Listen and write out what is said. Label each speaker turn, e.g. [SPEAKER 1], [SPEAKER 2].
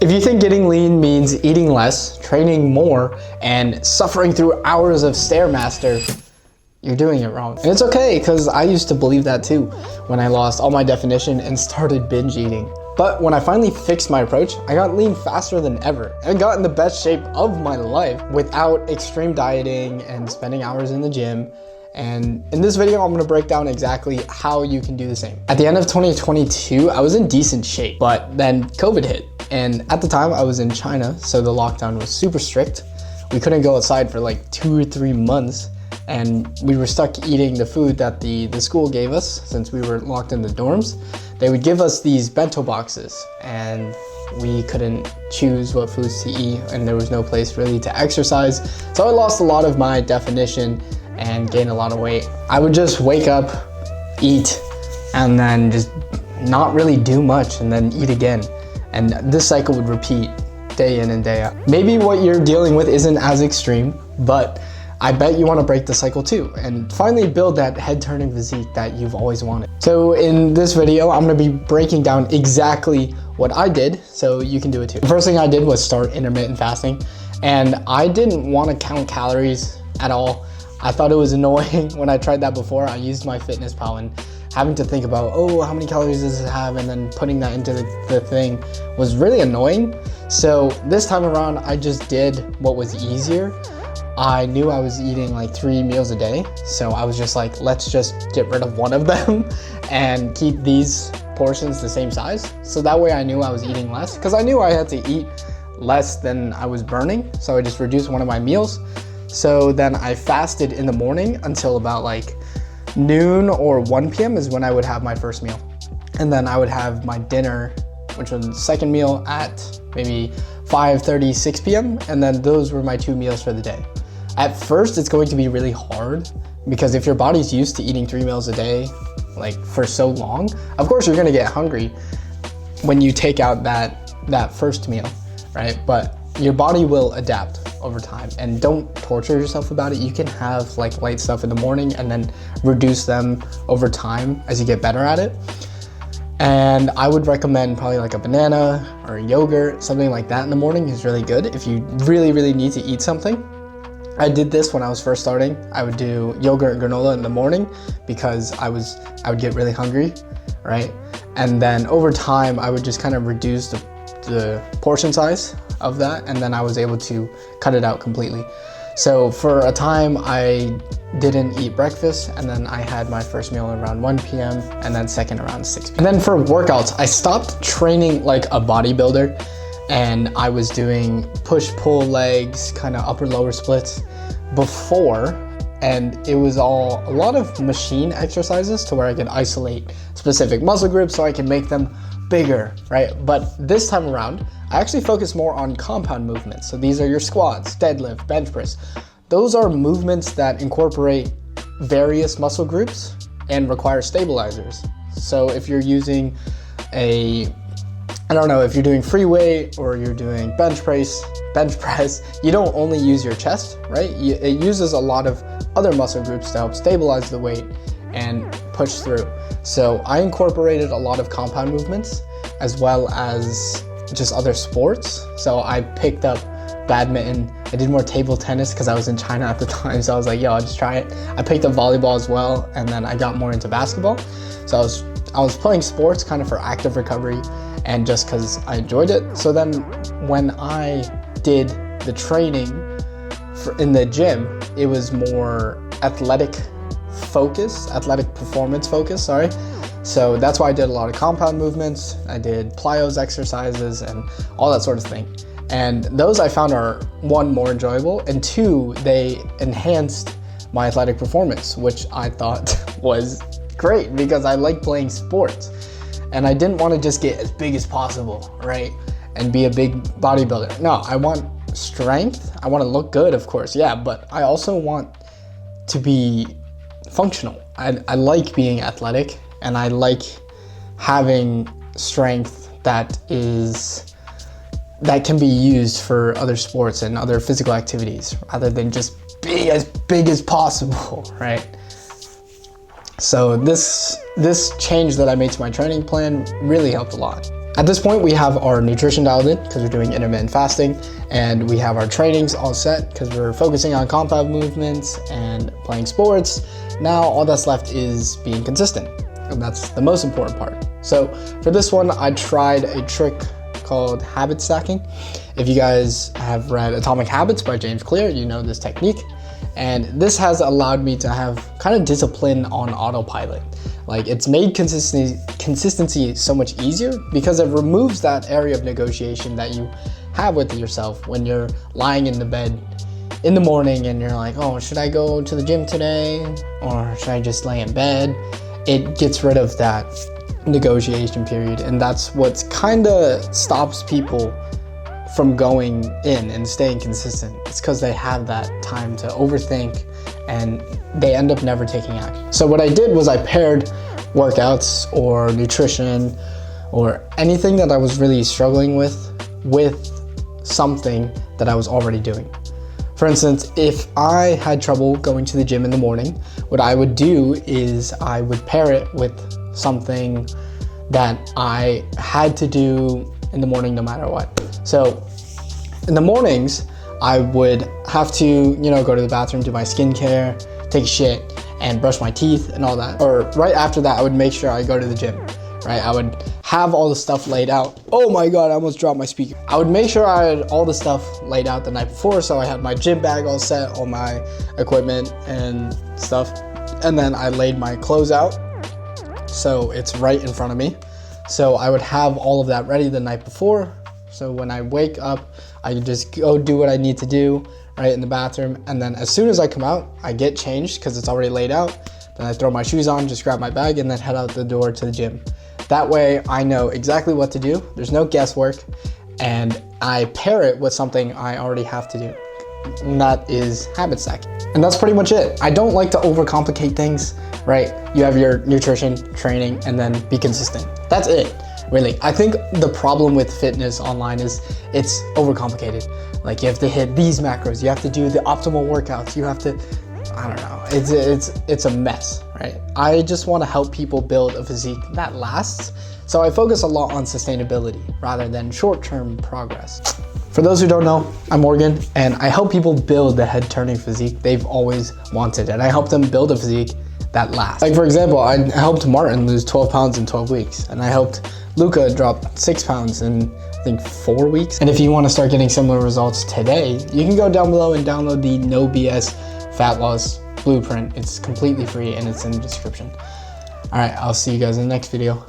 [SPEAKER 1] If you think getting lean means eating less, training more, and suffering through hours of Stairmaster, you're doing it wrong. And it's okay, because I used to believe that too when I lost all my definition and started binge eating. But when I finally fixed my approach, I got lean faster than ever and got in the best shape of my life without extreme dieting and spending hours in the gym. And in this video, I'm gonna break down exactly how you can do the same. At the end of 2022, I was in decent shape, but then COVID hit. And at the time I was in China, so the lockdown was super strict. We couldn't go outside for like 2 or 3 months, and we were stuck eating the food that the school gave us since we were locked in the dorms. They would give us these bento boxes, and we couldn't choose what foods to eat, and there was no place really to exercise. So I lost a lot of my definition and gained a lot of weight. I would just wake up, eat, and then just not really do much, and then eat again. And this cycle would repeat day in and day out. Maybe what you're dealing with isn't as extreme, but I bet you want to break the cycle too and finally build that head-turning physique that you've always wanted. So in this video, I'm going to be breaking down exactly what I did so you can do it too. The first thing I did was start intermittent fasting, and I didn't want to count calories at all. I thought it was annoying when I tried that before. I used MyFitnessPal and having to think about, oh, how many calories does it have? And then putting that into the thing was really annoying. So this time around, I just did what was easier. I knew I was eating like 3 meals a day. So I was just like, let's just get rid of one of them and keep these portions the same size. So that way I knew I was eating less, because I knew I had to eat less than I was burning. So I just reduced one of my meals. So then I fasted in the morning until about like noon or 1 p.m. is when I would have my first meal. And then I would have my dinner, which was the second meal, at maybe 5:30, 6 p.m. And then those were my 2 meals for the day. At first, it's going to be really hard, because if your body's used to eating 3 meals a day, like for so long, of course you're gonna get hungry when you take out that first meal, right? But your body will adapt over time, and don't torture yourself about it. You can have like light stuff in the morning and then reduce them over time as you get better at it. And I would recommend probably like a banana or a yogurt, something like that in the morning is really good if you really need to eat something. I did this when I was first starting. I would do yogurt and granola in the morning because I would get really hungry, right? And then over time, I would just kind of reduce the portion size of that, and then I was able to cut it out completely. So for a time, I didn't eat breakfast, and then I had my first meal around 1 p.m. and then second around 6 p.m. And then for workouts, I stopped training like a bodybuilder, and I was doing push-pull legs, kind of upper-lower splits before, and it was a lot of machine exercises to where I could isolate specific muscle groups so I can make them bigger, right? But this time around, I actually focus more on compound movements. So these are your squats, deadlift, bench press. Those are movements that incorporate various muscle groups and require stabilizers. So if you're using if you're doing free weight or you're doing bench press, you don't only use your chest, right? It uses a lot of other muscle groups to help stabilize the weight and push through. So I incorporated a lot of compound movements as well as just other sports. So I picked up badminton. I did more table tennis because I was in China at the time. So I was like, yo, I'll just try it. I picked up volleyball as well. And then I got more into basketball. So I was playing sports kind of for active recovery and just because I enjoyed it. So then when I did the training in the gym, it was more athletic performance focus, sorry. So that's why I did a lot of compound movements. I did plyos exercises and all that sort of thing. And those I found are, 1, more enjoyable, and 2, they enhanced my athletic performance, which I thought was great because I like playing sports. And I didn't want to just get as big as possible, right? And be a big bodybuilder. No, I want strength. I want to look good, of course, yeah, but I also want to be functional. I like being athletic, and I like having strength that can be used for other sports and other physical activities rather than just be as big as possible, right? So this change that I made to my training plan really helped a lot. At this point, we have our nutrition dialed in because we're doing intermittent fasting, and we have our trainings all set because we're focusing on compound movements and playing sports. Now, all that's left is being consistent, and that's the most important part. So for this one, I tried a trick called habit stacking. If you guys have read Atomic Habits by James Clear, you know this technique. And this has allowed me to have kind of discipline on autopilot. Like, it's made consistency so much easier because it removes that area of negotiation that you have with yourself when you're lying in the bed in the morning and you're like, oh, should I go to the gym today or should I just lay in bed? It gets rid of that negotiation period, and that's what kind of stops people from going in and staying consistent. It's because they have that time to overthink and they end up never taking action. So what I did was I paired workouts or nutrition or anything that I was really struggling with something that I was already doing. For instance, if I had trouble going to the gym in the morning, what I would do is I would pair it with something that I had to do in the morning no matter what. So in the mornings, I would have to, go to the bathroom, do my skincare, take a shit, and brush my teeth and all that. Or right after that, I would make sure I go to the gym, right? I would have all the stuff laid out. Oh my God, I almost dropped my speaker. I would make sure I had all the stuff laid out the night before. So I had my gym bag all set, all my equipment and stuff. And then I laid my clothes out, so it's right in front of me. So I would have all of that ready the night before. So when I wake up, I can just go do what I need to do right in the bathroom. And then as soon as I come out, I get changed because it's already laid out. Then I throw my shoes on, just grab my bag, and then head out the door to the gym. That way I know exactly what to do. There's no guesswork, and I pair it with something I already have to do. And that is habit stacking. And that's pretty much it. I don't like to overcomplicate things, right? You have your nutrition, training, and then be consistent. That's it, really. I think the problem with fitness online is it's overcomplicated. Like, you have to hit these macros, you have to do the optimal workouts, you have to, I don't know, it's a mess, right? I just want to help people build a physique that lasts. So I focus a lot on sustainability rather than short-term progress. For those who don't know, I'm Morgan, and I help people build the head-turning physique they've always wanted, and I help them build a physique that lasts. Like, for example, I helped Martin lose 12 pounds in 12 weeks, and I helped Luca drop 6 pounds in, I think, 4 weeks. And if you want to start getting similar results today, you can go down below and download the No BS Fat Loss Blueprint. It's completely free and it's in the description. All right, I'll see you guys in the next video.